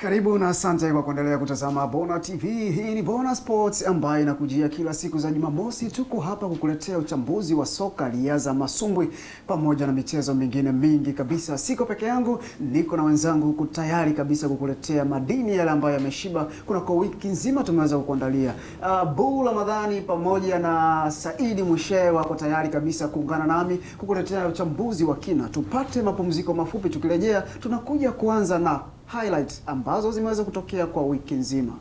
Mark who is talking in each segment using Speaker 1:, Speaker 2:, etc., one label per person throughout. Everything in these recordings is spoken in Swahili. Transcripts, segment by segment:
Speaker 1: Karibu na asante kwa kuendelea kutazama Bona TV. Hii ni Bona Sports ambayo inakujia kila siku za Jumamosi. Tuko hapa kukuletea uchambuzi wa soka, riadha, masumbwi pamoja na michezo mingine mingi kabisa. Siko peke yangu, niko na wenzangu huku tayari kabisa kukuletea madini yale ambayo yameshiba. Kuna kwa wiki nzima tumeweza kukuandalia. Bull Ramadhani pamoja na Saidi Mushe wako tayari kabisa kuungana nami kukuletea uchambuzi wa kina. Tupate mapumziko mafupi, tukirejea tunakuja kuanza na highlights ambazo zimeweza kutokea kwa wiki nzima.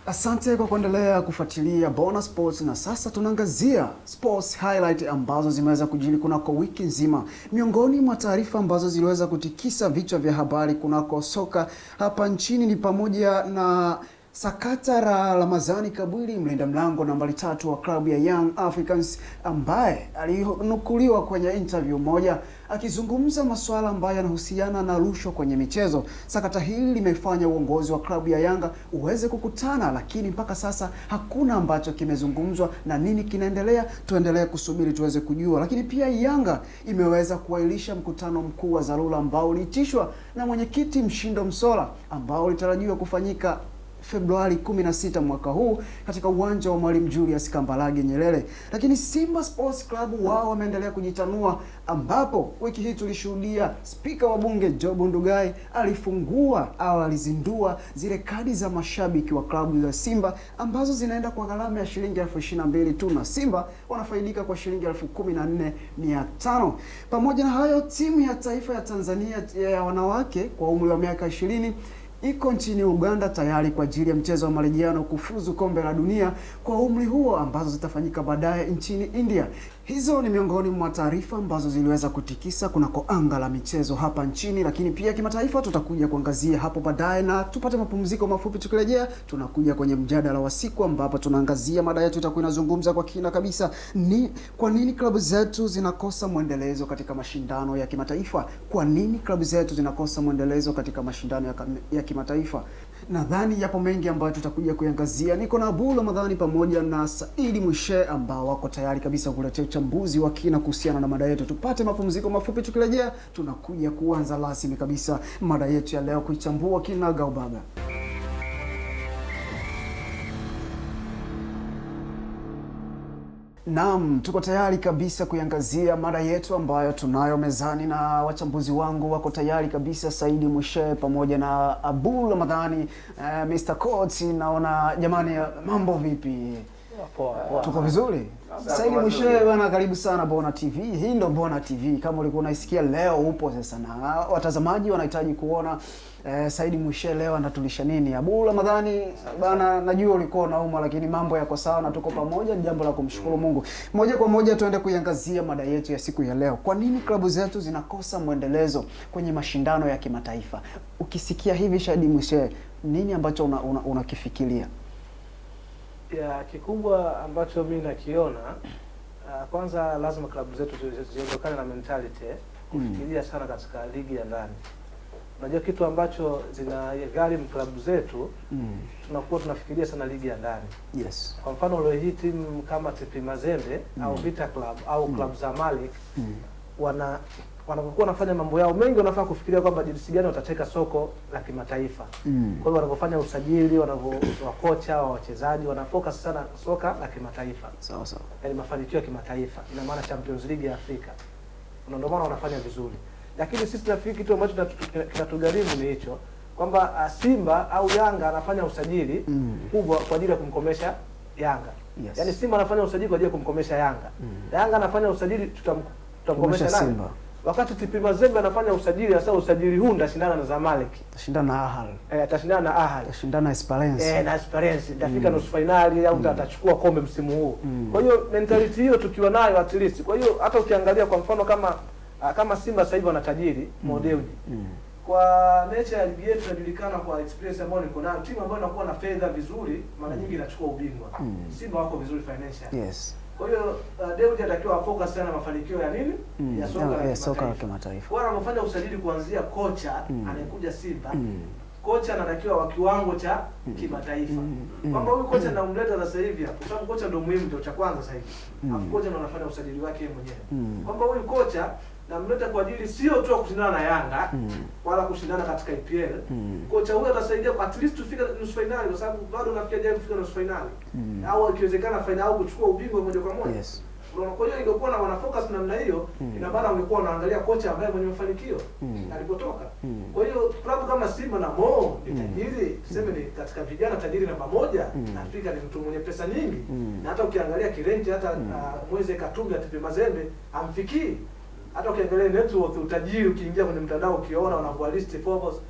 Speaker 1: Asante kwa kuendelea kufuatilia Bona Sports, na sasa tunaangazia sports highlight ambazo zimeweza kujiri kunako wiki nzima. Miongoni mwa taarifa ambazo ziliweza kutikisa vichwa vya habari kunako soka hapa nchini ni pamoja na sakata la Ramadhani Kabwili, mlinda mlango nambari 3 wa klabu ya Young Africans, ambaye alinukuliwa kwenye interview moja akizungumza masuala ambayo yanahusiana na rushwa kwenye michezo. Sakata hili limefanya uongozi wa klabu ya Yanga uweze kukutana, lakini mpaka sasa hakuna ambacho kimezungumzwa na nini kinaendelea. Tuendelee kusubiri tuweze kujua. Lakini pia Yanga imeweza kuahirisha mkutano mkuu wa dharura ambao uliitishwa na mwenyekiti Mshindo Msola, ambao ulitarajiwa kufanyika Februari 16 mwaka huu katika uwanja wa Mwalimu Julius Kambarage Nyerere. Lakini Simba Sports Club wao wameendelea kujitanua, ambapo wiki hii tulishuhudia spika wa bunge Job Ndugai alizindua zile kadi za mashabiki wa klabu za Simba ambazo zinaenda kwa gharama ya shilingi 22,000 tu, na Simba wanafaidika kwa shilingi 14,500. Pamoja na hayo, timu ya taifa ya Tanzania ya wanawake kwa umri wa miaka 20 iko nchini Uganda tayari kwa ajili ya mchezo wa marejeano kufuzu kombe la dunia kwa umri huo, ambazo zitafanyika baadaye nchini India. Hizo ni miongoni mwa taarifa ambazo ziliweza kutikisa kunako anga la michezo hapa nchini, lakini pia kimataifa tutakuja kuangazia hapo baadaye, na tupate mapumziko mafupi. Tukirejea tunakuja kwenye mjadala wa siku, ambapo tunaangazia mada yetu itakuwa inazungumza kwa kina kabisa ni kwa nini klabu zetu zinakosa mwendelezo katika mashindano ya kimataifa. Kwa nini klabu zetu zinakosa mwendelezo katika mashindano ya kimataifa? Nadhani yapo mengi ambayo tutakuja kuangazia. Niko na Bull Ramadhani pamoja na Saidi Mushe ambao wako tayari kabisa kuletea uchambuzi wa kina kuhusiana na mada yetu. Tupate mapumziko mafupi, tukirejea tunakuja kuanza rasmi kabisa mada yetu ya leo, kuichambua kinaga ubaga. Naam, tuko tayari kabisa kuiangazia mada yetu ambayo tunayo mezani, na wachambuzi wangu wako tayari kabisa, Saidi Mushe pamoja na Bull Ramadhani. Mr. Coach, naona jamani, mambo vipi? Poa. Tuko vizuri? Saidi Mushe bwana, karibu sana Bona TV. Hii ndio Bona TV. Kama ulikuwa unaisikia, leo upo sasa, na watazamaji wanahitaji kuona Saidi Mushe leo anatulisha nini. Bull Ramadhani bwana, najua ulikuwa unauma, lakini mambo yako sawa na tuko pamoja, ni jambo la kumshukuru Mungu. Moja kwa moja tuende kuiangazia mada yetu ya siku ya leo. Kwa nini klabu zetu zinakosa mwendelezo kwenye mashindano ya kimataifa? Ukisikia hivi Saidi Mushe, nini ambacho unakifikiria?
Speaker 2: Ya kikubwa ambacho mimi nakiona, kwanza lazima klabu zetu ziondokane na mentality kufikiria sana katika ligi ya ndani. Unajua kitu ambacho zinagharimu klabu zetu, tunakuwa tunafikiria sana ligi ya ndani.
Speaker 1: Yes.
Speaker 2: Kwa mfano leo hii timu kama TP Mazembe au Vita Club au Club Zamalek wanapokuwa wanafanya mambo yao mengi, wanafaa kufikiria kwamba jinsi gani watateka soko la kimataifa. Kwa hiyo wanapofanya usajili, wanavyotoa kocha wa wachezaji, wanafocus sana soka la kimataifa.
Speaker 1: Sawa.
Speaker 2: Yaani mafanikio ya kimataifa, ina maana Champions League ya Afrika. Ndio maana wanafanya vizuri. Lakini sisi tunafikiri kitu ambacho kinatugharimu ni hicho, kwamba Simba au Yanga anafanya usajili kubwa kwa ajili ya kumkomesha Yanga.
Speaker 1: Yes.
Speaker 2: Yaani Simba anafanya usajili kwa ajili ya kumkomesha Yanga. Yanga anafanya usajili tutamkomesha nani? Wakati TP Mazembe anafanya usajili, hasa usajili huu ndashindana na Zamalek,
Speaker 1: tashindana na Ahly.
Speaker 2: Atashindana na Ahly,
Speaker 1: tashindana na Esperance.
Speaker 2: Na Esperance itafika nusu finali au atachukua kombe msimu huu. Kwa hiyo mentality hiyo tukiwa nayo at least. Kwa hiyo hata ukiangalia kwa mfano kama Simba sasa hivi wana tajiri Mo Dewji. Kwa nature ya ligi yetu inajulikana kwa experience ambayo niko nayo, timu ambayo inakuwa na fedha vizuri mara nyingi inachukua ubingwa. Simba wako vizuri financial.
Speaker 1: Yes.
Speaker 2: Kwa hiyo Dewji anatakiwa focus sana mafanikio ya nini? Ya soka la
Speaker 1: kimataifa.
Speaker 2: Kwa wanapofanya usajili kuanzia kocha anayekuja Simba, kocha anatakiwa wa kiwango cha kimataifa. Kwamba huyu kocha namleta sasa hivi hapo, kwa sababu kocha ndio muhimu, ndio cha kwanza sasa hivi. Alafu kocha ndio anafanya usajili wake yeye mwenyewe. Kwamba huyu kocha namleta kwa ajili sio tu kushindana na Yanga wala kushindana katika IPL. Kocha huyu atasaidia at least tufike nusu finali, kwa sababu bado nafikia jana kufika nusu finali. Au ikiwezekana finali au kuchukua ubingwa moja kwa moja. Unaona, kwa hiyo ingekuwa na wana focus namna hiyo, ina maana ungekuwa unaangalia kocha ambaye mwenye mafanikio alipotoka. Kwa hiyo klabu kama Simba na Mo ni tajiri, tuseme ni katika vijana tajiri namba moja Afrika, ni mtu mwenye pesa nyingi. Na hata ukiangalia Kirenti, hata Moise Katumbi atipe Mazembe amfikii. Hata ukiangalia net worth, utajiri, ukiingia kwenye mtandao ukiona wanakuwa list Forbes,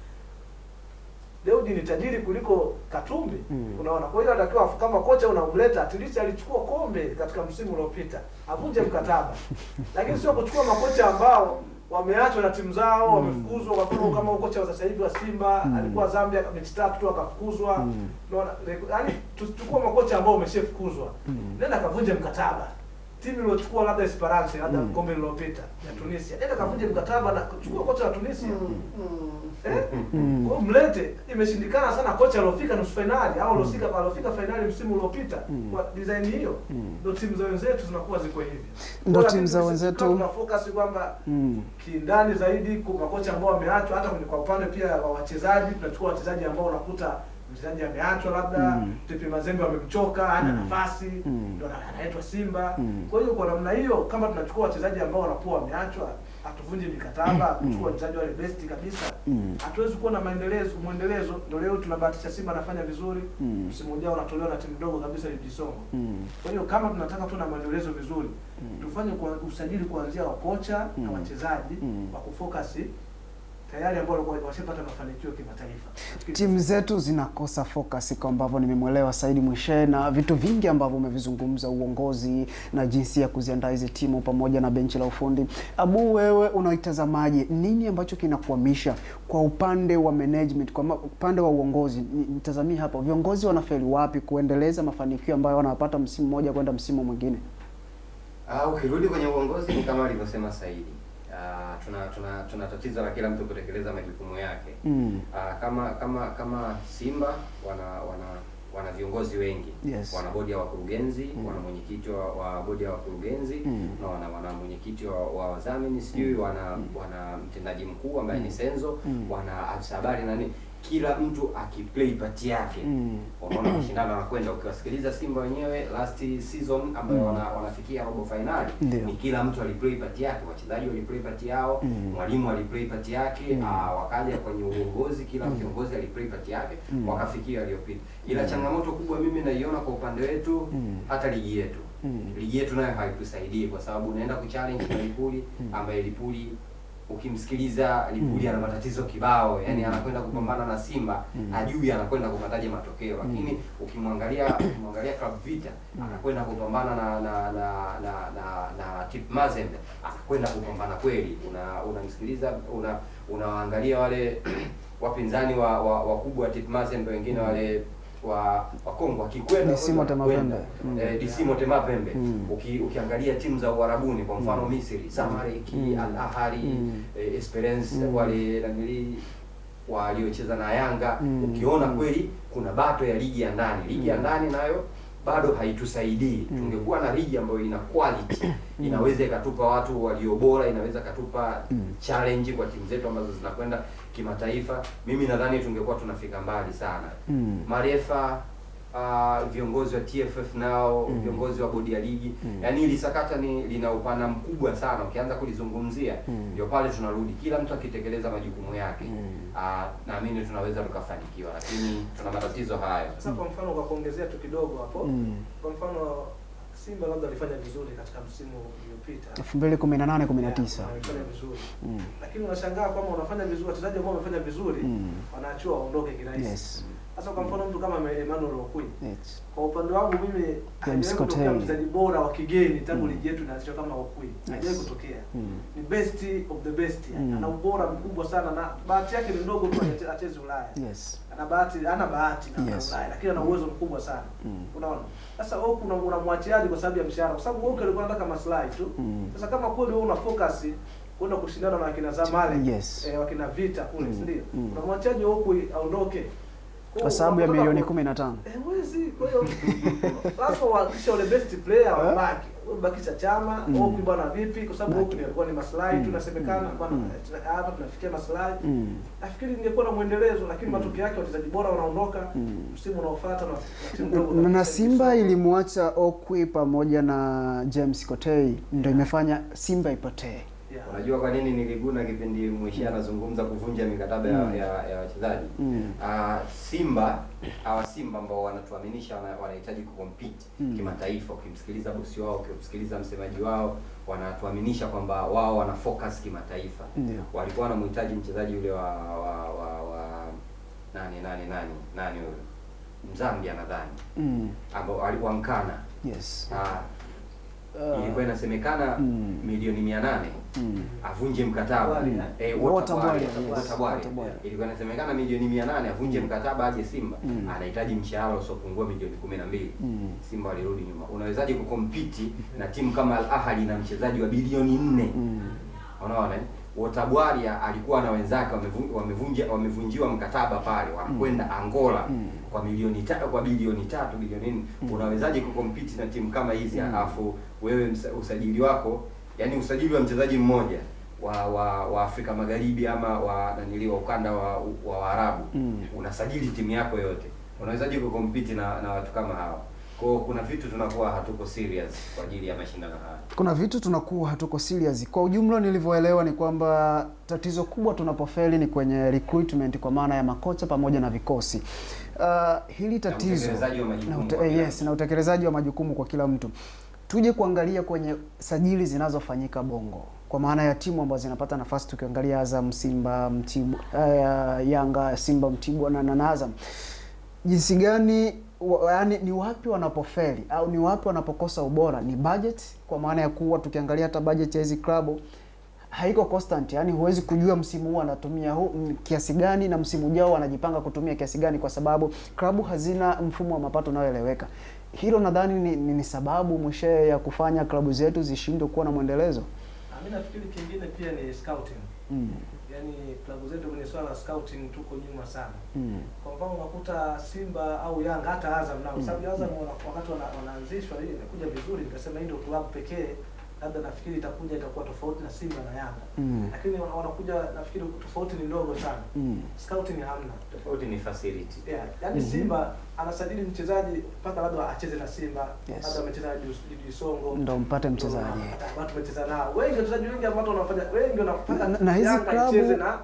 Speaker 2: Dewji ni tajiri kuliko Katumbi. Unaona, kwa hiyo anatakiwa kama kocha unamleta, at least alichukua kombe katika msimu uliopita, avunje mkataba. Lakini sio kuchukua makocha ambao wameachwa na timu zao, wamefukuzwa. Kwa mfano kama kocha wa sasa hivi wa Simba alikuwa Zambia mechi 3 tu akafukuzwa. Unaona, yani tuchukue makocha ambao wameshafukuzwa, nenda kavunje mkataba. Timu iliyochukua labda Esperance labda kombe lililopita ya Tunisia, nenda kavunje mkataba na kuchukua kocha wa Tunisia. Kwa mlete, imeshindikana sana kocha alofika nusu finali au alofika finali msimu uliopita. Kwa design hiyo ndio timu za wenzetu zinakuwa ziko hivi.
Speaker 1: Ndio timu za wenzetu
Speaker 2: tuna focus kwamba kindani zaidi kwa makocha ambao wameachwa. Hata kwa upande pia wa wachezaji, tunachukua wachezaji ambao unakuta mchezaji ameachwa labda Tipi Mazembe wamemchoka, hana nafasi, ndio anaitwa Simba. Kwa hiyo kwa namna hiyo, kama tunachukua wachezaji ambao wanakuwa wameachwa, atuvunje mikataba, kuchukua wachezaji wale best kabisa, hatuwezi kuwa na muendelezo. Ndio leo tunabahatisha Simba anafanya vizuri, msimu ujao unatolewa na timu ndogo kabisa Jisongo. Kwa hiyo kama tunataka tu na muendelezo vizuri, tufanye kwa usajili kuanzia wa kocha na wachezaji wa kufocus tayari ambao washapata mafanikio kimataifa.
Speaker 1: Timu zetu zinakosa focus, kwa ambavyo nimemwelewa Said Mwishe, na vitu vingi ambavyo umevizungumza, uongozi na jinsi ya kuziandaa hizo timu pamoja na benchi la ufundi. Abu, wewe unaitazamaje? Nini ambacho kinakwamisha kwa upande wa management, kwa upande wa uongozi? Nitazamie hapo, viongozi wanafeli wapi kuendeleza mafanikio ambayo wanapata msimu mmoja kwenda msimu mwingine?
Speaker 3: Ukirudi kwenye uongozi ni kama alivyosema Said. Tuna tatizo la kila mtu kutekeleza majukumu yake. Kama Simba wana viongozi wengi. Wana bodi ya wakurugenzi, wana mwenyekiti wa bodi ya wakurugenzi, na wana mwenyekiti wa wadhamini, sijui wana mtendaji mkuu ambaye ni Senzo, wana afisa habari na nini. Kila mtu akiplay part yake. Unaona mashindano yanakwenda, ukiwasikiliza Simba wenyewe last season ambayo wanafikia robo finali, ni kila mtu aliplay part yake, wachezaji waliplay part yao, mwalimu aliplay part yake, wakaja kwenye uongozi, kila kiongozi aliplay part yake, wakafikia aliyopita. Ila changamoto kubwa mimi naiona kwa upande wetu, hata ligi yetu. Ligi yetu nayo haitusaidii, kwa sababu unaenda kuchallenge na Lipuli ambaye Lipuli ukimsikiliza Lipuli ana matatizo kibao, yani anakwenda kupambana na Simba, hajui anakwenda kupataje matokeo. Lakini ukimwangalia Club Vita anakwenda kupambana na Tip Mazembe, anakwenda kupambana kweli. Unamsikiliza unaangalia wale wapinzani wakubwa wa Tip Mazembe, wengine wale wa Kongo akikwenda DC Motema Pembe. Ukiangalia timu za Uarabuni, kwa mfano Misri, Zamalek, Al Ahly, Esperance, wale waliocheza na Yanga, ukiona kweli kuna bato ya ligi ya ndani. Ligi ya ndani nayo bado haitusaidii. Tungekuwa na ligi ambayo ina quality, inaweza ikatupa watu walio bora, inaweza ikatupa challenge kwa timu zetu ambazo zinakwenda kimataifa. Mimi nadhani tungekuwa tunafika mbali sana. Marefa, viongozi wa TFF nao, viongozi wa bodi ya ligi, yani hili sakata lina upana mkubwa sana. Ukianza kulizungumzia ndio pale tunarudi, kila mtu akitekeleza majukumu yake, naamini tunaweza tukafanikiwa, lakini tuna matatizo hayo.
Speaker 2: Sasa kwa mfano, kwa kuongezea tu kidogo hapo, kwa mfano Simba labda alifanya vizuri katika msimu uliopita
Speaker 1: 2018-19.
Speaker 2: Alifanya vizuri. Lakini unashangaa kwamba unafanya vizuri, wachezaji ambao wamefanya vizuri wanaachiwa waondoke kirahisi. Sasa kwa mfano mtu kama Emmanuel Okwi. Kwa upande wangu mimi hajawahi mchezaji bora wa kigeni tangu ligi yetu inaanzishwa kama Okwi. Hajawahi kutokea. Ni best of the best. Ana ubora mkubwa sana, na bahati yake ni ndogo tu acheze Ulaya. Ana bahati na Ulaya, lakini ana uwezo mkubwa sana. Unaona? Sasa unamwachiaje kwa sababu ya mshahara? Kwa sababu Okwi alikuwa anataka maslahi tu. Sasa kama kweli wewe una focus kwenda kushindana na wakina Zamalek,
Speaker 1: Yes.
Speaker 2: Wakina Vita kule, si ndio? Unamwachaje Okwi aondoke?
Speaker 1: Kwa sababu ya milioni 15.
Speaker 2: Mwezi. Kwa hiyo lazima uhakikishe wale best player wabaki. Bakisha Chama, Okwi bwana vipi? Kwa sababu Okwi alikuwa ni maslahi tu nasemekana bwana, hapa tunafikia maslahi. Nafikiri ingekuwa na muendelezo, lakini matokeo yake wachezaji bora wanaondoka msimu unaofuata na timu ndogo.
Speaker 1: Na Simba ilimwacha Okwi pamoja na James Kotei, ndio imefanya Simba ipotee.
Speaker 3: Unajua kwa nini niliguna kipindi Mwisha anazungumza kuvunja mikataba ya wachezaji? Simba ambao wanatuaminisha wanahitaji kucompete kimataifa. Ukimsikiliza bosi wao, ukimsikiliza msemaji wao, wanatuaminisha kwamba wao wana focus kimataifa. Walikuwa wanamhitaji mchezaji yule wa nani yule Mzambia nadhani, ambao alikuwa Mkana.
Speaker 1: Yes.
Speaker 3: Ilikuwa inasemekana milioni 800 avunje mkataba.
Speaker 1: Wotabwali.
Speaker 3: Ilikuwa inasemekana milioni 800 avunje mkataba aje Simba. Anahitaji mshahara usiopungua milioni 12. Simba walirudi nyuma. Unawezaje kucompete na timu kama Al Ahly na mchezaji wa bilioni 4? Unaona Wotabwali alikuwa na wenzake wamevunjiwa mkataba pale, wanakwenda Angola kwa milioni 3 kwa bilioni 3 bilioni 4. Unawezaje kucompete na timu kama hizi? Alafu wewe usajili wako, yani usajili wa mchezaji mmoja wa Afrika Magharibi ama wa ukanda wa Waarabu, unasajili timu yako yote. Unawezaje kucompete na watu kama hao? Kwa kuna vitu tunakuwa hatuko serious kwa ajili ya mashindano haya.
Speaker 1: Kuna vitu tunakuwa hatuko serious. Kwa ujumla nilivyoelewa ni kwamba tatizo kubwa tunapofeli ni kwenye recruitment, kwa maana ya makocha pamoja na vikosi. Hili tatizo na utekelezaji wa majukumu kwa kila mtu. Tuje kuangalia kwenye sajili zinazofanyika Bongo, kwa maana ya timu ambazo zinapata nafasi, tukiangalia Azam, Simba, Mtibwa, Yanga, Simba, Mtibwa na Azam. Jinsi gani yaani ni wapi wanapofeli au ni wapi wanapokosa ubora? Ni budget, kwa maana ya kuwa tukiangalia hata budget ya hizi klabu haiko constant, yani huwezi kujua msimu huu anatumia kiasi gani na msimu ujao anajipanga kutumia kiasi gani, kwa sababu klabu hazina mfumo wa mapato unaoeleweka. Hilo nadhani ni sababu mwisho ya kufanya klabu zetu zishindwe kuwa na mwendelezo.
Speaker 2: Mimi nafikiri kingine pia ni scouting. Yaani klabu zetu kwenye swala la scouting tuko nyuma sana. Kwa mfano unakuta Simba au Yanga hata Azam nao, sababu Azam wakati wanaanzishwa hii imekuja vizuri, nikasema hii ndio klabu pekee labda nafikiri itakuwa tofauti na Simba na Yanga. Lakini wanakuja nafikiri tofauti ni ndogo sana. Scouting hamna.
Speaker 3: Tofauti ni facility.
Speaker 2: Yaani Simba anasajili mchezaji mpaka labda acheze na Simba, labda amecheza na Songo
Speaker 1: ndio mpate mchezaji.
Speaker 2: Watu wamecheza nao. Wengi wachezaji wengi ambao wanafanya wengi wanapata
Speaker 1: na hizi klabu
Speaker 2: acheze na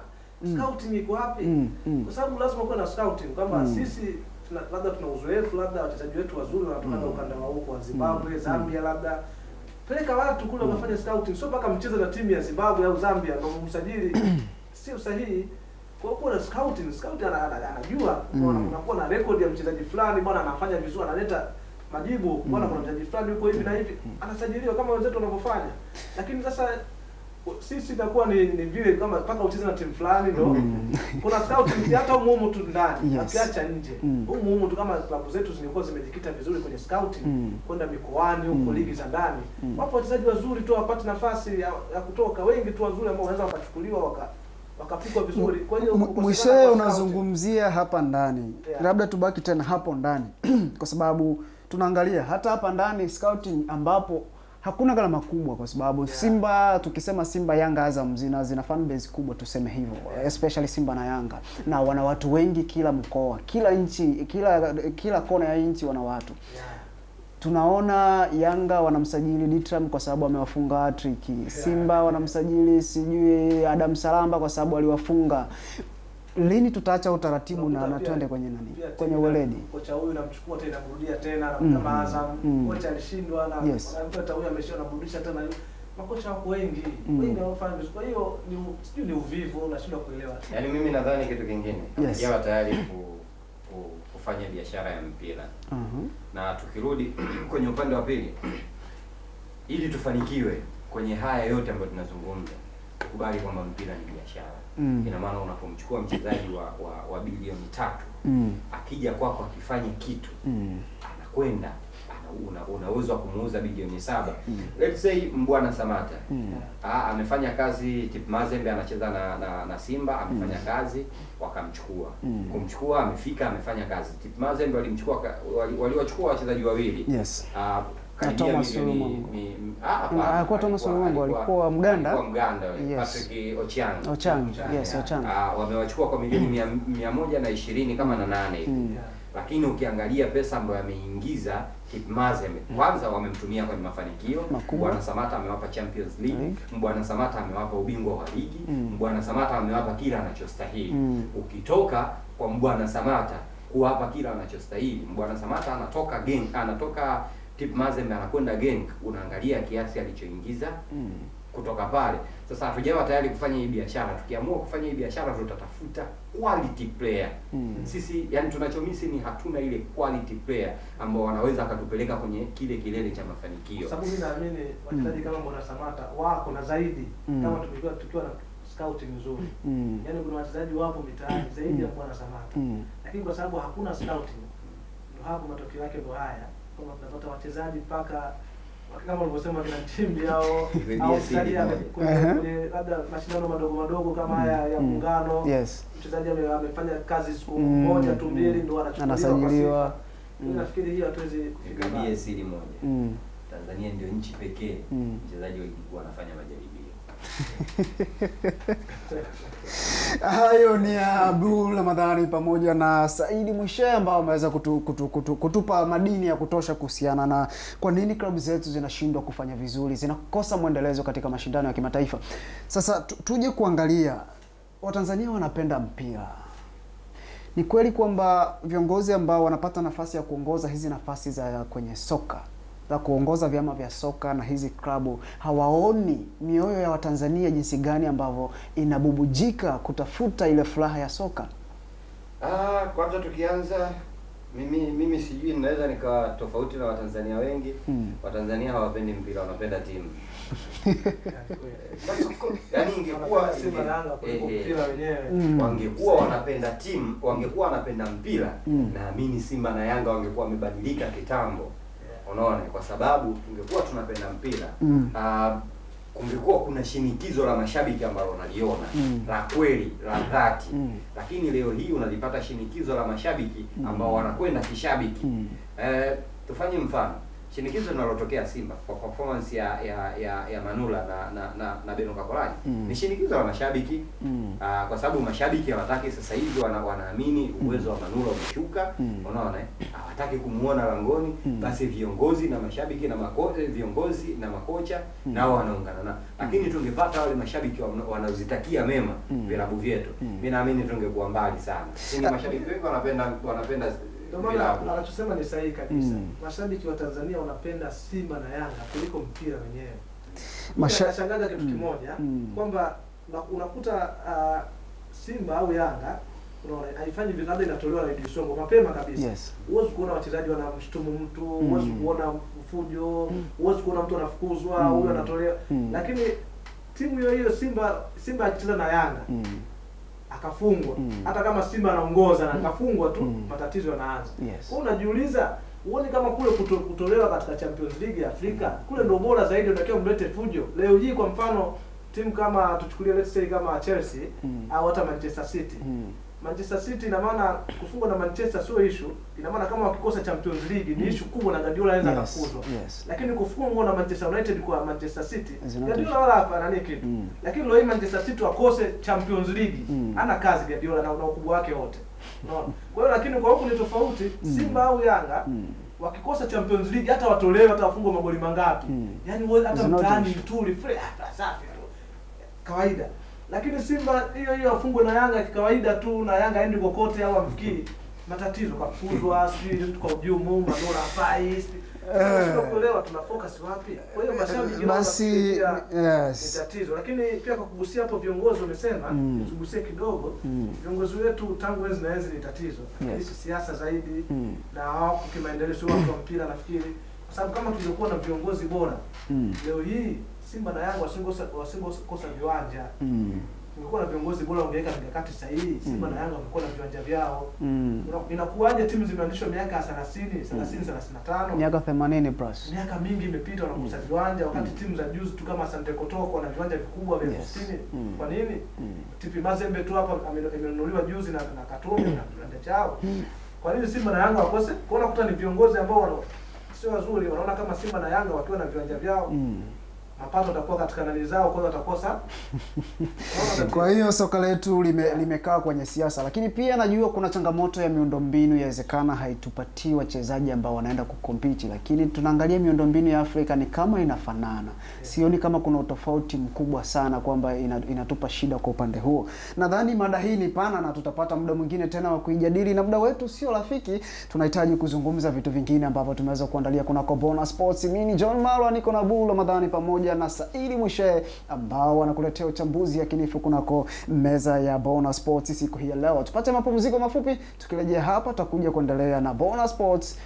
Speaker 2: scouting iko wapi? Kwa sababu lazima kuwe na scouting kama sisi labda tuna uzoefu, labda wachezaji wetu wazuri wanatoka ukanda wa huko wa Zimbabwe, Zambia, labda peleka watu kule wakafanya scouting, sio mpaka mcheze na timu ya Zimbabwe au Zambia ndio msajili. Sio sahihi. Kwa hiyo kuna scouting anajua unakuwa na record ya mchezaji fulani, bwana anafanya vizuri, analeta majibu, bwana kuna mchezaji fulani yuko hivi na hivi, anasajiliwa kama wenzetu wanavyofanya. Lakini sasa sisi itakuwa ni vile kama mpaka ucheze na timu fulani ndio kuna scouting hata humo tu ndani, akiacha nje. Humo tu kama klabu zetu zilikuwa zimejikita vizuri kwenye scouting, kwenda mikoani huko ligi za ndani. Wapo wachezaji wazuri tu wapate nafasi ya kutoka, wengi tu wazuri ambao wanaweza wakachukuliwa wakapikwa vizuri. Kwa hiyo
Speaker 1: mwisho unazungumzia hapa ndani. Labda tubaki tena hapo ndani kwa sababu tunaangalia hata hapa ndani scouting ambapo hakuna gharama kubwa, kwa sababu Simba, tukisema Simba, Yanga, Azam zina fan base kubwa, tuseme hivyo, especially Simba na Yanga, na wana watu wengi kila mkoa, kila nchi, kila kona ya nchi wana watu. Tunaona Yanga wanamsajili Ditram kwa sababu amewafunga hat-trick. Simba wanamsajili sijui Adam Salamba kwa sababu aliwafunga. Lini tutaacha utaratibu na twende kwenye nani? Kwenye weledi.
Speaker 2: Kocha huyu namchukua tena narudia tena kama Azam. Kocha alishindwa na wanamkuta huyu ameshinda naburudisha tena. Makocha wako wengi. Wengi wanafanya vizuri. Kwa hiyo ni uvivu, unashindwa kuelewa.
Speaker 3: Yaani mimi nadhani kitu kingine. Yawa tayari kufanya biashara ya mpira. Na tukirudi kwenye upande wa pili, ili tufanikiwe kwenye haya yote ambayo tunazungumza, tukubali kwamba mpira ni biashara. Ina maana unapomchukua mchezaji wa bilioni 3, akija kwako akifanya kitu, anakwenda una uwezo wa kumuuza bilioni 7. Let's say Mbwana Samata amefanya kazi Tip Mazembe, anacheza na Simba, amefanya kazi wakamchukua. Kumchukua amefika, amefanya kazi. Tip Mazembe waliwachukua wachezaji wawili.
Speaker 1: Yes.
Speaker 3: Thomas
Speaker 1: Solomon alikuwa Mganda.
Speaker 3: Alikuwa Mganda,
Speaker 1: yes.
Speaker 3: Patrick Ochiang.
Speaker 1: Yes, Ochiang.
Speaker 3: Wamewachukua kwa milioni 120 kama na 8 hivi. Lakini ukiangalia pesa ambayo ameingiza Tip Mazembe, kwanza wamemtumia kwenye mafanikio. Mbwana Samata amewapa Champions League, Mbwana Samata amewapa ubingwa wa ligi, Mbwana Samata amewapa kila anachostahili. Ukitoka kwa Mbwana Samata kuwapa kila anachostahili, Mbwana Samata anatoka Tip Mazembe anakwenda Genk, unaangalia kiasi alichoingiza kutoka pale. Sasa hatujawa tayari kufanya hii biashara. Tukiamua kufanya hii biashara tutatafuta quality player. Sisi yani tunachomisi ni hatuna ile quality player ambao wanaweza akatupeleka kwenye kile kilele cha mafanikio.
Speaker 2: Sababu mimi naamini wachezaji kama Mbwana Samata wako na zaidi kama tukiwa na scouting nzuri. Yaani kuna wachezaji wapo mitaani zaidi ya Mbwana Samata. Lakini kwa sababu hakuna scouting, ndio hapo matokeo yake ndio haya. Kama tunapata wachezaji mpaka kama ulivyosema kina timu yao au mchezaji kwenye labda mashindano madogo kama haya ya Muungano.
Speaker 1: Yes.
Speaker 2: Mchezaji amefanya kazi siku moja tu mbili ndio
Speaker 1: anasajiliwa.
Speaker 2: Nafikiri hiyo hatuwezi kufika
Speaker 3: mbali. Siri moja. Tanzania ndio nchi pekee mchezaji wa ligi anafanya majaribio.
Speaker 1: Hayo ni Abdul Ramadhani pamoja na Saidi Mwishe ambao wameweza kutupa madini ya kutosha kuhusiana na kwa nini klabu zetu zinashindwa kufanya vizuri, zinakosa mwendelezo katika mashindano ya kimataifa. Sasa tuje kuangalia Watanzania wanapenda mpira. Ni kweli kwamba viongozi ambao wanapata nafasi ya kuongoza hizi nafasi za kwenye soka, za kuongoza vyama vya soka na hizi klabu, hawaoni mioyo ya Watanzania jinsi gani ambavyo inabubujika kutafuta ile furaha ya soka?
Speaker 3: Kwanza tukianza, mimi sijui ninaweza nikawa tofauti na Watanzania wengi. Watanzania hawapendi mpira, wanapenda timu. Yaani ingekuwa
Speaker 2: Simba na Yanga kuliko mpira wenyewe.
Speaker 3: Wangekuwa wanapenda timu, wangekuwa wanapenda mpira, naamini Simba na Yanga wangekuwa wamebadilika kitambo. Unaona, kwa sababu tungekuwa tunapenda mpira, kungekuwa kuna shinikizo la mashabiki ambalo unaliona la kweli, la dhati. Lakini leo hii unalipata shinikizo la mashabiki ambao wanakwenda kishabiki. Tufanye mfano. Shinikizo linalotokea Simba kwa performance ya Manula na Beno Kakolani ni shinikizo la mashabiki, kwa sababu mashabiki hawataki sasa hivi wanaamini uwezo wa Manula umeshuka. Unaona, hawataki kumuona langoni. Basi viongozi na mashabiki na viongozi na makocha nao wanaungana na. Lakini tungepata wale mashabiki wanaozitakia mema vilabu vyetu, mimi naamini tungekuwa mbali sana. Lakini mashabiki wengi wanapenda
Speaker 2: ndio maana anachosema ni sahihi kabisa. Mashabiki wa Tanzania wanapenda Simba na Yanga kuliko mpira wenyewe. Nashangaza kitu kimoja kwamba unakuta Simba au Yanga unaona haifanyi vile, labda inatolewa na Radio Songo mapema kabisa. Huwezi kuona wachezaji wanamshtumu mtu, huwezi kuona fujo, huwezi kuona mtu anafukuzwa, huyo anatolewa. Lakini timu hiyo Simba akicheza na Yanga akafungwa, hata kama Simba anaongoza na akafungwa tu, matatizo yanaanza. Kwa unajiuliza, uone kama kule kutolewa katika Champions League ya Afrika kule ndio bora zaidi, unatakiwa mlete fujo. Leo hii kwa mfano timu kama tuchukulie let's say kama Chelsea au hata Manchester City. Manchester City ina maana kufungwa na Manchester sio issue, ina maana kama wakikosa Champions League ni issue kubwa na Guardiola anaweza kufuzwa. Lakini kufungwa na Manchester United kwa Manchester City, Guardiola wala hapa nani kitu. Lakini leo hii Manchester City wakose Champions League, ana kazi Guardiola na ukubwa wake wote. Unaona? Kwa hiyo lakini kwa huku ni tofauti, Simba au Yanga wakikosa Champions League hata watolewe, hata wafungwe magoli mangapi. Yaani wewe hata mtaani tuli free safi tu. Kawaida. Lakini Simba hiyo afungwe na Yanga kikawaida tu, na Yanga aende kokote au amfikii, matatizo kafuzwa, sijui kwa ujumu, Manula hafai. Sasa kuelewa tuna focus wapi? Kwa hiyo mashabiki
Speaker 1: basi
Speaker 2: ni tatizo. Lakini pia kwa kugusia hapo viongozi wamesema, tugusie kidogo. Viongozi wetu tangu enzi na enzi ni tatizo. Hizi siasa zaidi na hao kimaendeleo sio watu wa mpira nafikiri. Kwa sababu kama tungekuwa na viongozi bora, leo hii Simba na Yanga wasingokosa viwanja. ungekuwa na viongozi bora, ungeweka mikakati sahihi, Simba na Yanga wamekuwa na viwanja vyao. Inakuwaje timu zimeandishwa miaka 30, 35,
Speaker 1: miaka 80 plus.
Speaker 2: Miaka mingi imepita wanakosa viwanja, wakati timu za juzi tu kama Asante Kotoko na viwanja vikubwa vya 60. Kwa nini? TP Mazembe tu hapa amenunuliwa juzi na Katumbi na kiwanja chao. Kwa nini Simba na Yanga wakose? Kuona kuta ni viongozi ambao sio wazuri, wanaona kama Simba na Yanga wakiwa na viwanja vyao mapato atakuwa katika nani zao, kwa hiyo atakosa.
Speaker 1: Kwa hiyo soka letu limekaa kwenye siasa, lakini pia najua kuna changamoto ya miundombinu, yawezekana haitupatii wachezaji ambao wanaenda kukompiti, lakini tunaangalia miundombinu ya Afrika ni kama inafanana. Sioni kama kuna utofauti mkubwa sana kwamba inatupa shida kwa upande huo. Nadhani mada hii ni pana na tutapata muda mwingine tena wa kuijadili, na muda wetu sio rafiki. Tunahitaji kuzungumza vitu vingine ambavyo tumeweza kuandalia kunako Bona Sports. Mimi ni John Marwa, niko na Bull Ramadhani pamoja na Saidi Mwishe ambao wanakuletea uchambuzi yakinifu kunako meza ya Bona Sports siku hii ya leo. Tupate mapumziko mafupi, tukirejea hapa tutakuja kuendelea na Bona Sports.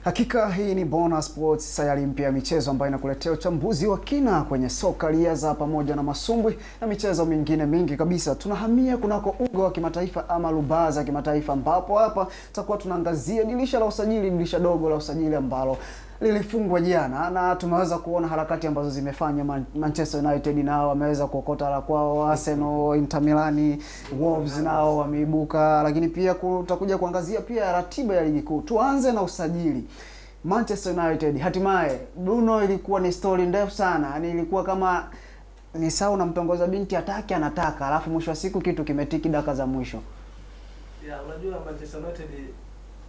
Speaker 1: Hakika hii ni Bona Sports, sayari mpya ya michezo ambayo inakuletea uchambuzi wa kina kwenye soka, riadha pamoja na masumbwi na michezo mingine mingi kabisa. Tunahamia kunako uga wa kimataifa ama rubaza kimataifa, ambapo hapa tutakuwa tunaangazia dirisha la usajili, dirisha dogo la usajili ambalo lilifungwa jana, na tumeweza kuona harakati ambazo zimefanywa. Manchester United nao wameweza kuokota la kwao, Arsenal, Inter Milan, Wolves nao wameibuka, lakini pia tutakuja kuangazia pia ratiba ya ligi kuu. Tuanze na usajili. Manchester United hatimaye, Bruno ilikuwa ni story ndefu sana, yani ilikuwa kama ni sawa na mtongoza binti ataki anataka, alafu mwisho wa siku kitu kimetiki dakika za mwisho.
Speaker 2: Unajua Manchester United,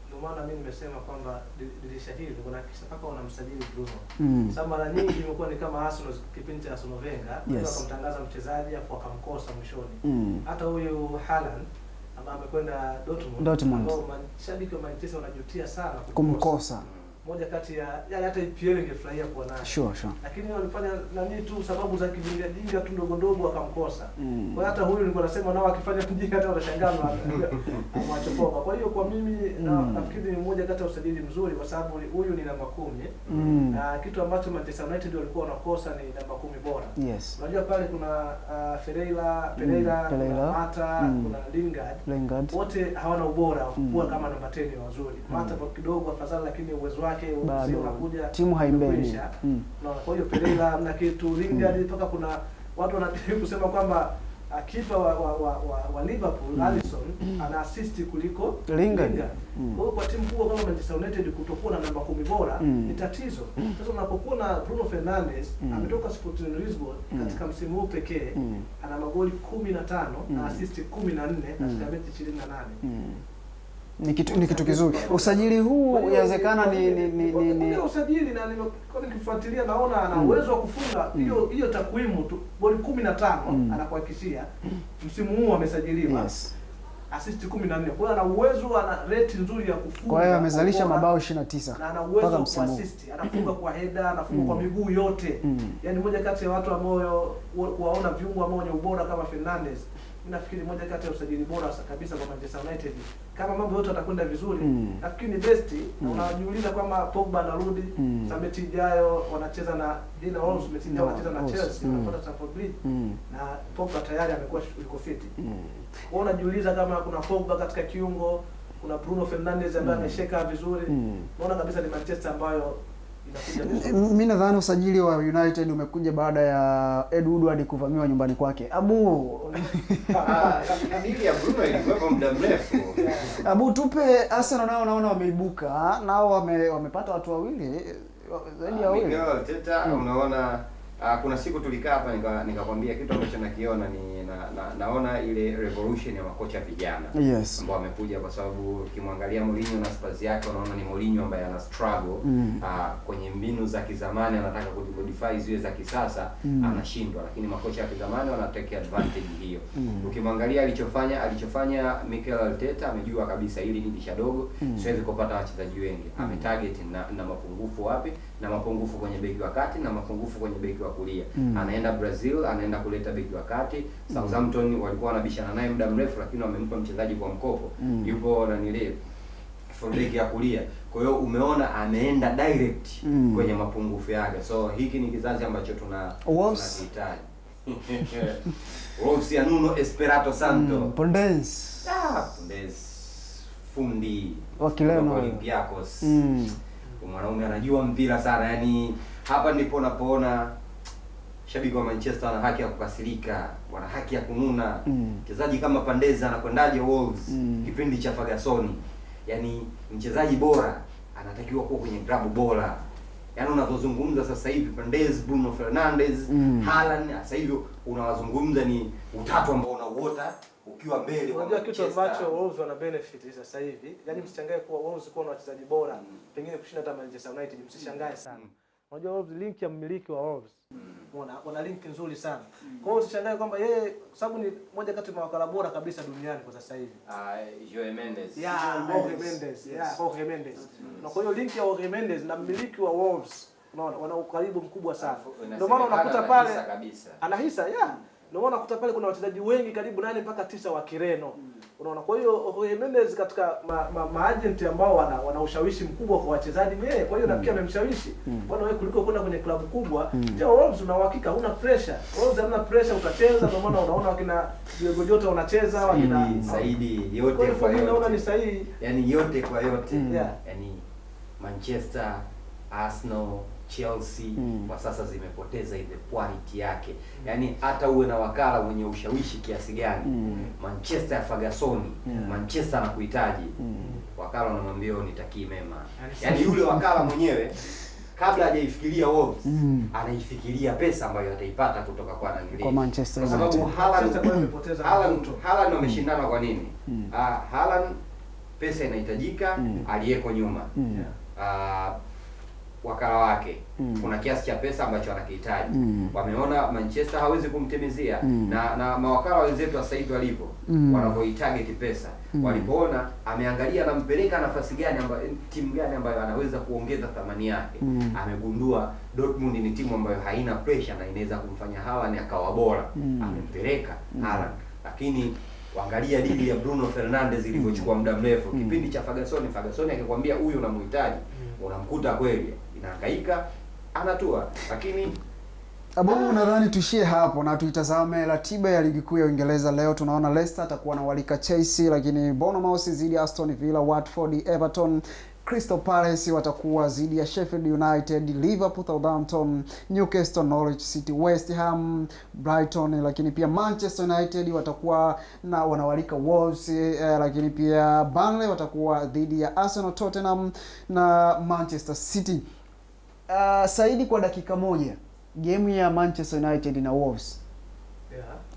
Speaker 2: ndio maana mimi nimesema kwamba dirisha hili kuna kisha paka wanamsajili Bruno. Sababu mara nyingi imekuwa ni kama Arsenal, kipindi cha Arsene Wenger, wakamtangaza mchezaji afu akamkosa mwishoni. Hata huyu Haaland ambaye amekwenda Dortmund. Mashabiki wa Manchester wanajutia sana
Speaker 1: kumkosa.
Speaker 2: Moja kati ya hata EPL ingefurahia kuwa naye. Sure. Lakini walifanya nani tu, sababu za kijinga tu ndogo ndogo akamkosa. Kwa hata huyu nilikuwa nasema nao akifanya kijinga hata watashangaa amwachopoka. Kwa hiyo kwa mimi nafikiri ni mmoja kati ya usajili mzuri, kwa sababu huyu ni namba 10. Na kitu ambacho Manchester United walikuwa wanakosa ni namba 10 bora. Unajua pale kuna Pereira, kuna Mata, kuna Lingard. Wote hawana ubora kuwa kama namba 10 wazuri. Mata kwa kidogo afadhali, lakini uwezo wake unakuja
Speaker 1: timu haimbeni.
Speaker 2: Kwa hiyo Pereira na kitu Lingard, mpaka kuna watu wanataka kusema kwamba kipa wa Liverpool Alisson ana assist kuliko Lingard. Kwa hiyo kwa timu kubwa kama Manchester United kutokuwa na namba 10 bora ni tatizo. Sasa unapokuwa na Bruno Fernandes ametoka Sporting Lisbon katika msimu huu pekee, ana magoli 15 na assist 14 katika mechi 28.
Speaker 1: Ni kitu kizuri. Usajili huu inawezekana ni
Speaker 2: usajili, na nimekuwa nikifuatilia naona ana uwezo wa kufunga hiyo takwimu tu, goli 15 anakuhakikishia msimu huu amesajiliwa. Assist 14. Kwa hiyo ana uwezo, ana rate nzuri ya kufunga.
Speaker 1: Kwa hiyo amezalisha mabao 29.
Speaker 2: Na ana uwezo wa assist, anafunga kwa header, anafunga kwa miguu yote. Yaani moja kati ya watu ambao waona viungo ambao wenye ubora kama Fernandes. Mimi nafikiri moja kati ya usajili bora kabisa kwa Manchester United. Kama mambo yote yatakwenda vizuri, nafikiri ni best. Na unajiuliza kwamba Pogba anarudi, mechi ijayo wanacheza na Dina Wolves, mechi ijayo wanacheza na Chelsea, wanapata Stamford Bridge. Na Pogba tayari amekuwa yuko fit. Kwa unajiuliza kama kuna Pogba katika kiungo, kuna Bruno Fernandes ambaye amesheka vizuri. Unaona kabisa ni Manchester ambayo
Speaker 1: mimi nadhani usajili wa United umekuja baada ya Ed Woodward kuvamiwa nyumbani kwake.
Speaker 3: Kamili ya Bruno ilikuwa muda mrefu.
Speaker 1: Tupe Arsenal nao naona wameibuka, nao wamepata watu wawili zaidi ya wawili.
Speaker 3: Mikel Arteta, unaona kuna siku tulikaa hapa nikakwambia kitu ambacho nakiona ni naona ile revolution ya makocha vijana ambao wamekuja, kwa sababu ukimwangalia Mourinho na Spurs yake unaona ni Mourinho ambaye ana struggle kwenye mbinu za kizamani, anataka kudify ziwe za kisasa, anashindwa, lakini makocha wa kizamani wana take advantage hiyo. Ukimwangalia alichofanya Mikel Arteta, amejua kabisa hili ni dirisha dogo, siwezi kupata wachezaji wengi. Ametarget na mapungufu wapi, na mapungufu kwenye beki wa kati na mapungufu kwenye beki wa kulia. Anaenda Brazil, anaenda kuleta beki wa kati. Southampton walikuwa wanabishana naye muda mrefu, lakini wamempa mchezaji kwa mkopo. Yupo fullback ya kulia. Kwa hiyo umeona ameenda direct kwenye mapungufu yake. So hiki ni kizazi ambacho tunahitaji. Wolves ya Nuno Espirito Santo.
Speaker 1: Pondes.
Speaker 3: Pondes. Fundi
Speaker 1: wa Kireno
Speaker 3: Olympiacos. Mwanaume anajua mpira sana. Yaani hapa ndipo unapoona shabiki wa Manchester ana haki ya kukasirika, wana haki ya kununa. Mchezaji kama Pandeza anakwendaje Wolves kipindi cha Ferguson? Yaani mchezaji bora anatakiwa kuwa kwenye klabu bora. Yaani unavyozungumza sasa hivi Pandeza, Bruno Fernandes, Haaland, sasa hivi unawazungumza ni utatu ambao unauota ukiwa mbele.
Speaker 2: Unajua kitu ambacho Wolves wana benefit sasa hivi. Yaani msishangae kuwa Wolves kuwa na wachezaji bora, pengine kushinda hata Manchester United, msishangae sana. Unajua Wolves link ya mmiliki wa Wolves. Wana link nzuri sana. Kwa hiyo usishangae kwamba yeye sababu ni moja kati ya mawakala bora kabisa duniani kwa sasa hivi.
Speaker 3: Jorge Mendes.
Speaker 2: Jorge Mendes. Na kwa hiyo link ya Jorge Mendes na mmiliki wa Wolves, unaona wana ukaribu mkubwa sana. Ndio maana unakuta pale anahisa ndio maana unakuta pale kuna wachezaji wengi karibu 8 mpaka 9 wa Kireno. Unaona, kwa hiyo Jorge Mendes katika maagent ambao wana ushawishi mkubwa kwa wachezaji yeye. Kwa hiyo nafikiri amemshawishi. Bwana wewe kuliko kwenda kwenye klabu kubwa, Wolves una uhakika, huna pressure. Wolves hamna pressure, utacheza. Ndio maana unaona wakina Diego Jota wanacheza, wakina
Speaker 3: Saidi yote
Speaker 2: kwa hiyo naona ni sahihi.
Speaker 3: Yaani yote kwa yote. Yaani Manchester, Arsenal, Chelsea kwa sasa zimepoteza ile quality yake. Yaani hata uwe na wakala mwenye ushawishi kiasi gani, Manchester ya Ferguson, Manchester anakuhitaji. Wakala unamwambia nitakii mema. Yaani yule wakala mwenyewe kabla hajaifikiria Wolves, anaifikiria pesa ambayo ataipata kutoka kwa
Speaker 1: Manchester.
Speaker 3: Kwa sababu Haaland wameshindana kwa nini? Haaland pesa inahitajika, aliyeko nyuma. Wakala wake kuna kiasi cha pesa ambacho anakihitaji. Wameona Manchester hawezi kumtemezea na mawakala wenzetu sasa hivi walivyo wanavyohitaji kipesa. Walipoona ameangalia anampeleka nafasi gani ambayo timu gani ambayo anaweza kuongeza thamani yake. Amegundua Dortmund ni timu ambayo haina pressure na inaweza kumfanya Haaland akawa bora. Amempeleka Haaland. Lakini waangalia dili ya Bruno Fernandes ilivyochukua muda mrefu. Kipindi cha Ferguson akikwambia huyu unamhitaji, unamkuta kweli inahangaika, anatua. Lakini
Speaker 1: Abu, nadhani tuishie hapo na tuitazame ratiba ya ligi kuu ya Uingereza. Leo tunaona Leicester atakuwa na walika Chelsea, lakini Bournemouth zidi ya Aston Villa, Watford, Everton, Crystal Palace watakuwa zidi ya Sheffield United, Liverpool, Southampton, Newcastle, Norwich City, West Ham, Brighton, lakini pia Manchester United watakuwa na wanawalika Wolves, lakini pia Burnley watakuwa dhidi ya Arsenal, Tottenham na Manchester City. Saidi, kwa dakika moja game ya Manchester United na Wolves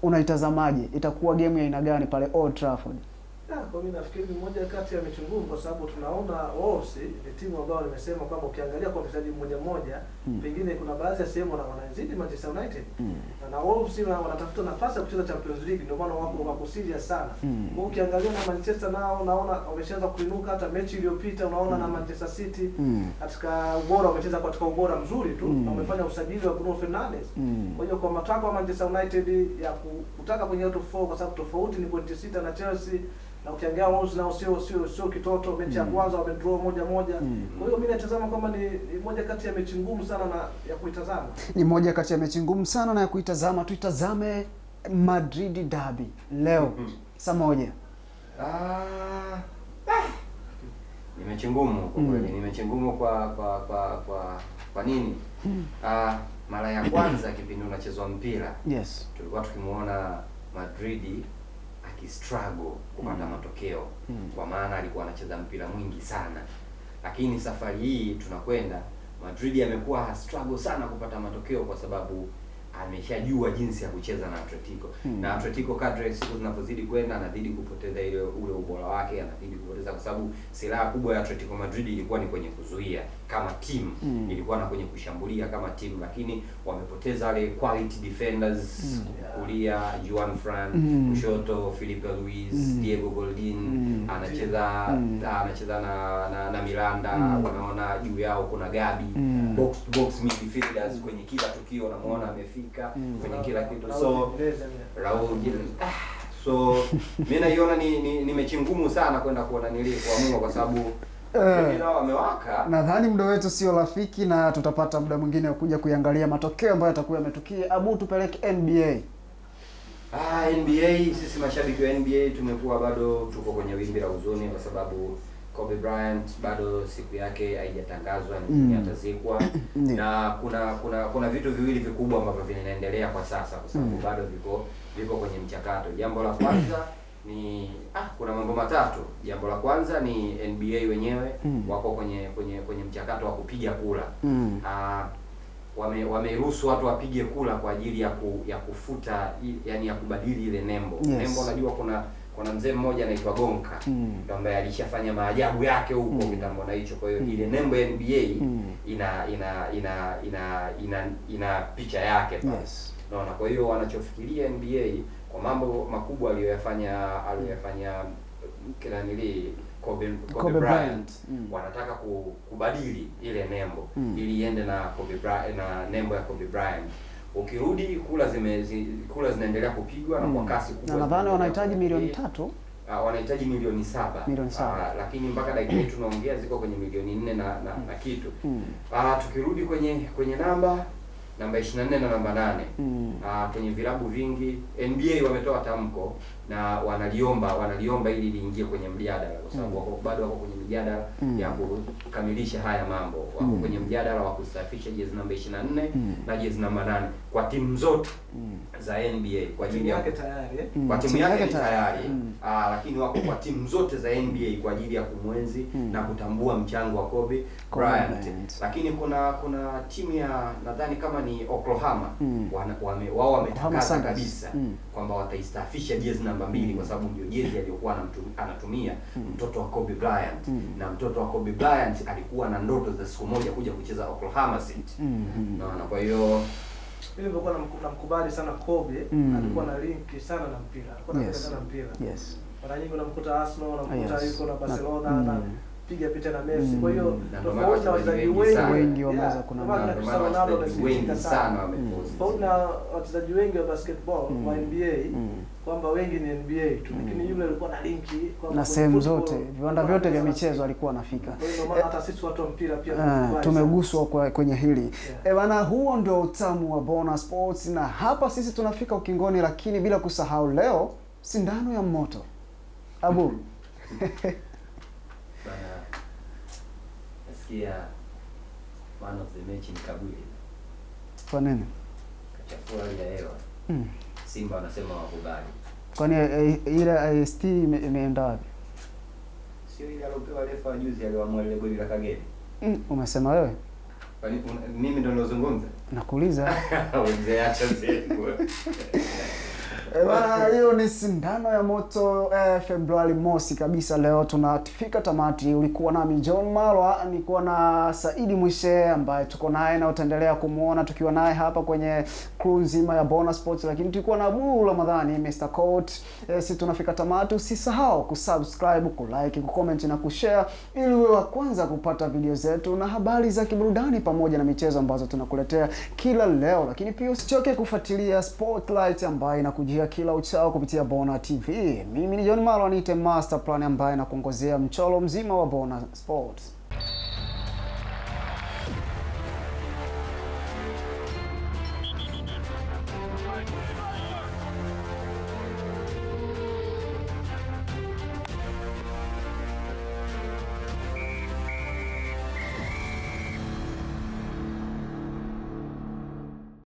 Speaker 1: unaitazamaje? Itakuwa game ya aina gani pale Old Trafford?
Speaker 2: Kwa mimi nafikiri ni moja kati ya mechi ngumu, kwa sababu tunaona Wolves ni timu ambayo nimesema kwamba ukiangalia kwa mchezaji mmoja pengine kuna baadhi ya sehemu wanazidi Manchester United. Na Wolves wanatafuta nafasi ya kucheza Champions League, ndio maana wako serious sana. Kwa ukiangalia na Manchester nao naona wameshaanza kuinuka. Hata mechi iliyopita unaona na Manchester City katika ubora wamecheza katika ubora mzuri tu na wamefanya usajili wa Bruno Fernandes. Kwa hiyo kwa matakwa wa Manchester United ya kutaka kwenye top 4, kwa sababu tofauti ni pointi 6 na Chelsea. Na ukiangalia Wolves nao sio kitoto, mechi ya kwanza wamedraw 1-1. Kwa hiyo mimi natazama kama ni moja kati ya mechi ngumu sana na ya kuitazama.
Speaker 1: Ni moja kati ya mechi ngumu sana na ya kuitazama. Tuitazame Madrid derby leo saa 1.
Speaker 3: Ni mechi ngumu kwa kweli. Ni mechi ngumu kwa nini? Mara ya kwanza kipindi unachezwa mpira, tulikuwa tukimuona Madrid akistruggle kupata matokeo, kwa maana alikuwa anacheza mpira mwingi sana. Lakini safari hii tunakwenda Madrid amekuwa struggle sana kupata matokeo, kwa sababu ameshajua jinsi ya kucheza na Atletico. Na Atletico kadri siku zinapozidi kwenda anazidi kupoteza ule ubora wake, anazidi kupoteza, kwa sababu silaha kubwa ya Atletico Madrid ilikuwa ni kwenye kuzuia kama timu, ilikuwa na kwenye kushambulia kama timu, lakini wamepoteza wale quality defenders. Kulia Juan Fran, kushoto Filipe Luis, Diego Godin anacheza na Miranda, wanaona juu yao kuna Gabi, box midfielders kwenye kila tukio unamuona amefika kwenye kila kitu. So mimi naiona ni mechi ngumu sana kwenda kuona kuamua, kwa sababu Wengine nao wamewaka.
Speaker 1: Nadhani muda wetu sio rafiki na tutapata muda mwingine wa kuja kuangalia matokeo ambayo yatakuwa yametukia. Abu, tupeleke NBA.
Speaker 3: NBA, sisi mashabiki wa NBA tumekuwa bado tuko kwenye wimbi la huzuni kwa sababu Kobe Bryant bado siku yake haijatangazwa ni atazikwa. Na kuna vitu viwili vikubwa ambavyo vinaendelea kwa sasa kwa sababu bado viko kwenye mchakato. Jambo la kwanza ni kuna mambo matatu. Jambo la kwanza ni NBA wenyewe wako kwenye mchakato wa kupiga kura. Wameruhusu watu wapige kula kwa ajili ya kufuta, yani ya kubadili ile nembo. Nembo, unajua kuna mzee mmoja anaitwa Gonka ambaye alishafanya maajabu yake huko kitambo na hicho. Kwa hiyo ile nembo ya NBA ina picha yake pale. Unaona, kwa hiyo wanachofikiria NBA kwa mambo makubwa aliyofanya kila nili Kobe Bryant wanataka kubadili ile nembo ili iende na Kobe Bryant, na nembo ya Kobe Bryant. Ukirudi kula zinaendelea kupigwa na kwa kasi kubwa.
Speaker 1: Nadhani wanahitaji milioni 3.
Speaker 3: Wanahitaji milioni 7. Lakini mpaka dakika hii tunaongea ziko kwenye milioni 4 na kitu. Tukirudi kwenye namba 24 na namba 8. Kwenye vilabu vingi NBA wametoa tamko na wanaliomba ili liingie kwenye mjadala kwa sababu bado wako kwenye mjadala ya kukamilisha haya mambo. Wako kwenye mjadala wa kusafisha jezi namba 24 na jezi namba 8 kwa timu zote za NBA kwa ajili ya kwa timu yake tayari. Lakini wako kwa timu zote za NBA kwa ajili ya kumwenzi na kutambua mchango wa Kobe Bryant. Lakini kuna timu ya nadhani kama ni Oklahoma wao wametangaza kabisa kwamba wataistafisha jezi namba 2 kwa sababu ndio jezi aliyokuwa anatumia mtoto wa Kobe Bryant. Na mtoto wa Kobe Bryant alikuwa na ndoto za siku moja kuja kucheza Oklahoma City. Naona, kwa hiyo
Speaker 2: mimi nilikuwa namkubali sana Kobe. Alikuwa na link sana na mpira. Alikuwa anapenda sana mpira. Mara nyingi unamkuta Arsenal, unamkuta yuko na Barcelona na piga picha na Messi. Kwa hiyo tofauti na wachezaji wengi wameweza
Speaker 3: wengi sana wamepost.
Speaker 2: Tofauti na wachezaji wengi wa basketball wa NBA kwamba wengi ni NBA tu, lakini yule alikuwa na linki
Speaker 1: na sehemu zote, viwanda vyote vya michezo alikuwa anafika.
Speaker 2: Kwa hiyo maana hata sisi watu wa mpira pia
Speaker 1: tumeguswa kwenye hili. Bana, huo ndio utamu wa Bona Sports, na hapa sisi tunafika ukingoni, lakini bila kusahau leo sindano ya moto. Abu
Speaker 3: nasikia man of the match ni Kabwili.
Speaker 1: Kwa nini?
Speaker 3: Kachafua hali ya hewa. Simba wanasema wakubali.
Speaker 1: Kwani ile IST imeenda wapi?
Speaker 3: Sio ile alopewa refa juzi aliyoamua ile goli la Kagere.
Speaker 1: Umesema wewe?
Speaker 3: Kwani mimi ndo nilozungumza?
Speaker 1: Nakuuliza.
Speaker 3: Wewe acha zengo.
Speaker 1: Bana, hiyo ni sindano ya moto. Februari mosi kabisa leo tunafika tamati. Ulikuwa nami John Malwa, nilikuwa na Saidi Mwishe ambaye tuko naye na utaendelea kumuona tukiwa naye hapa kwenye crew nzima ya Bona Sports, lakini tulikuwa na Abu Ramadhani Mr. Coat. Sisi tunafika tamati. Usisahau kusubscribe, kulike, kucomment na kushare ili uwe wa kwanza kupata video zetu na habari za kiburudani pamoja na michezo ambazo tunakuletea kila leo. Lakini pia usichoke kufuatilia Spotlight ambayo inakujia kila uchao kupitia Bona TV. Mimi ni John Malwa, niite Master Plan ambaye nakuongozea mchoro mzima wa Bona Sports.